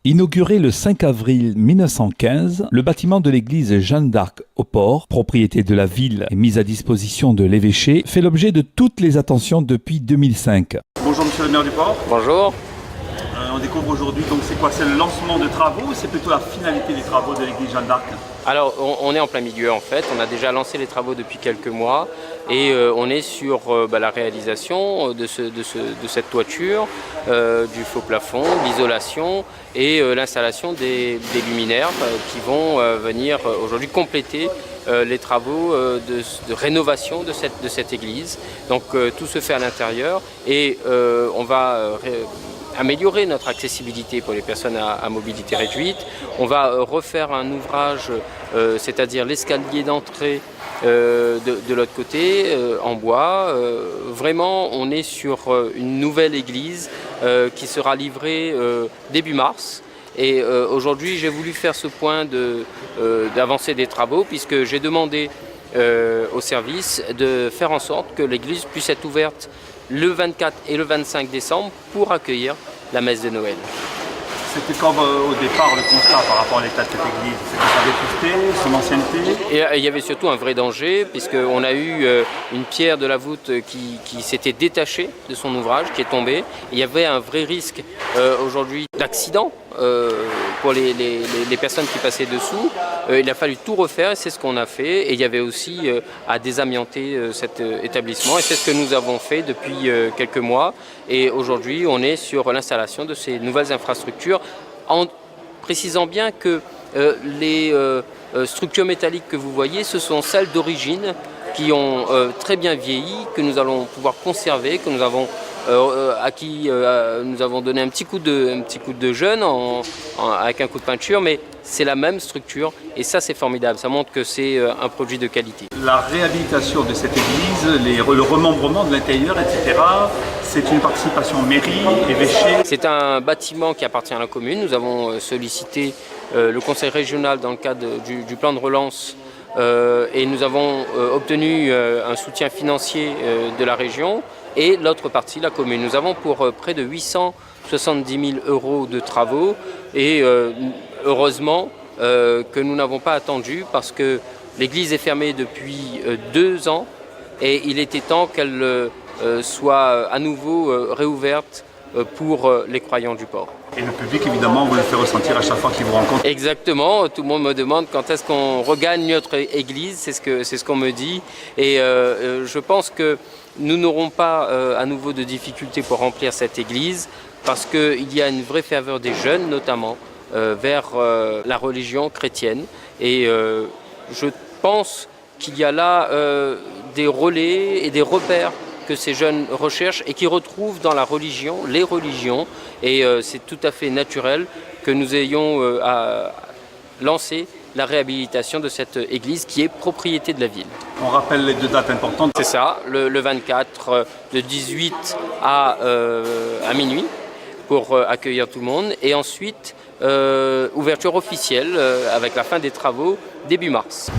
Inauguré le 5 avril 1915, le bâtiment de l'église Jeanne d'Arc au Port, propriété de la ville et mise à disposition de l'évêché, fait l'objet de toutes les attentions depuis 2005. Bonjour monsieur le maire du Port. Bonjour. On découvre aujourd'hui, donc c'est quoi? C'est le lancement de travaux ou c'est plutôt la finalité des travaux de l'église Jeanne d'Arc? Alors on est en plein milieu en fait, on a déjà lancé les travaux depuis quelques mois et on est sur la réalisation de cette toiture, du faux plafond, l'isolation et l'installation des luminaires qui vont venir aujourd'hui compléter les travaux de rénovation de cette église. Donc tout se fait à l'intérieur et on va améliorer notre accessibilité pour les personnes à mobilité réduite. On va refaire un ouvrage, c'est-à-dire l'escalier d'entrée de l'autre côté, en bois. Vraiment, on est sur une nouvelle église qui sera livrée début mars. Et aujourd'hui, j'ai voulu faire ce point d'avancée des travaux puisque j'ai demandé au service de faire en sorte que l'église puisse être ouverte le 24 et le 25 décembre pour accueillir la messe de Noël. C'était comme au départ le constat par rapport à l'état de cette église? C'était sa vétusté, son ancienneté? Et il y avait surtout un vrai danger puisqu'on a eu une pierre de la voûte qui s'était détachée de son ouvrage, qui est tombée. Il y avait un vrai risque aujourd'hui d'accident pour les personnes qui passaient dessous. Il a fallu tout refaire et c'est ce qu'on a fait. Et il y avait aussi à désamianter cet établissement et c'est ce que nous avons fait depuis quelques mois. Et aujourd'hui, on est sur l'installation de ces nouvelles infrastructures en précisant bien que les structures métalliques que vous voyez, ce sont celles d'origine qui ont très bien vieilli, que nous allons pouvoir conserver, que nous avons à qui nous avons donné un petit coup de jeune avec un coup de peinture, mais c'est la même structure et ça c'est formidable, ça montre que c'est un produit de qualité. La réhabilitation de cette église, le remembrement de l'intérieur, etc., c'est une participation mairie, évêché? C'est un bâtiment qui appartient à la commune. Nous avons sollicité le conseil régional dans le cadre du plan de relance et nous avons obtenu un soutien financier de la région et l'autre partie, la commune. Nous avons pour près de 870 000 € de travaux et heureusement que nous n'avons pas attendu parce que l'église est fermée depuis 2 ans et il était temps qu'elle soit à nouveau réouverte pour les croyants du port. Et le public, évidemment, vous le fait ressentir à chaque fois qu'il vous rencontre? Exactement, tout le monde me demande quand est-ce qu'on regagne notre église, c'est ce qu'on me dit. Et je pense que nous n'aurons pas à nouveau de difficultés pour remplir cette église parce qu'il y a une vraie ferveur des jeunes, notamment, vers la religion chrétienne. Et je pense qu'il y a là des relais et des repères que ces jeunes recherchent et qui retrouvent dans la religion, les religions. Et c'est tout à fait naturel que nous ayons à lancer la réhabilitation de cette église qui est propriété de la ville. On rappelle les 2 dates importantes. C'est ça, le 24 de 18 à minuit pour accueillir tout le monde. Et ensuite, ouverture officielle avec la fin des travaux début mars.